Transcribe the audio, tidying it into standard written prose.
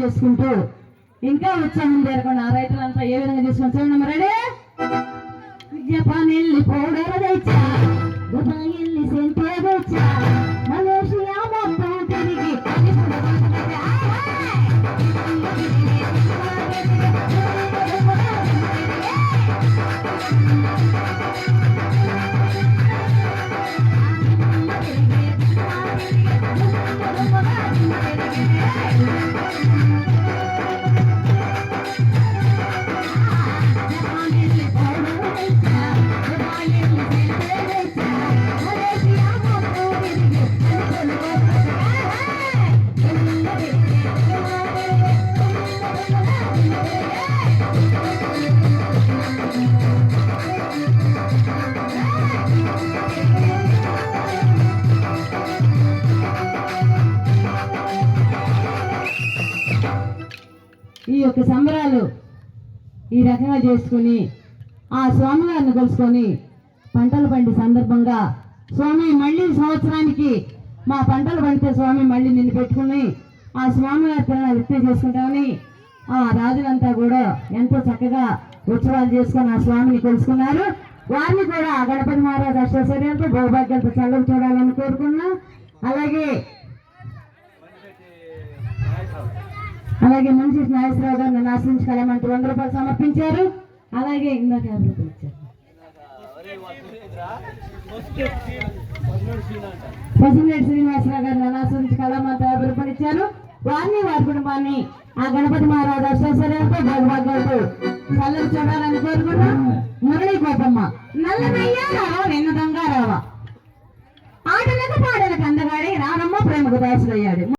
చేసుకుంటూ ఇంకా ఉత్సాహం చేరకుండా ఆ రైతులంతా ఏ విధంగా చేసుకుని చూడండి. రెడీ? జపాన్ వెళ్ళి పౌడర్ తెచ్చా, దుబాయ్ వెళ్ళి సెంటే తెచ్చా, మలేషియా మొత్తం తిరిగి ఈ యొక్క సంబరాలు ఈ రకంగా చేసుకుని ఆ స్వామివారిని కొలుసుకొని పంటలు పండి సందర్భంగా స్వామి మళ్ళీ సంవత్సరానికి మా పంటలు పండితే స్వామి మళ్ళీ నిన్ను పెట్టుకుని ఆ స్వామివారి పిల్లలు విత్తే చేసుకుంటామని ఆ రాజులంతా కూడా ఎంతో చక్కగా ఉత్సవాలు చేసుకొని ఆ స్వామిని కొలుసుకున్నారు. వారిని కూడా ఆ గణపతి మహారాజు అష్టైశ్వర్యాలతో భౌభాగ్యాలతో చల్లగా చూడాలని కోరుకున్నాం. అలాగే మనిషి నాగేశ్వరరావు గారు నన్ను ఆశ్రయించి కలమంటూ 100 రూపాయలు సమర్పించారు. అలాగే ఇందాక 50 రూపాయలు ఇచ్చారు. పసినేటి శ్రీనివాసరావు గారు నన్ను ఆశ్రయించి కలమంటూ 50 రూపాయలు ఇచ్చారు. వారిని వారి కుటుంబాన్ని ఆ గణపతి మహారాజు అష్టైశ్వర్యాలతో భౌభాగ్యాలతో చల్లగా చూడాలని కోరుకున్నాం. మురళీ గోపమ్మ నల్లనయ్య రావా నిన్న దొంగ రావా ఆటలకు పాటలకు అందగాడి రానమ్మ ప్రేమకు దాసులయ్యాడు.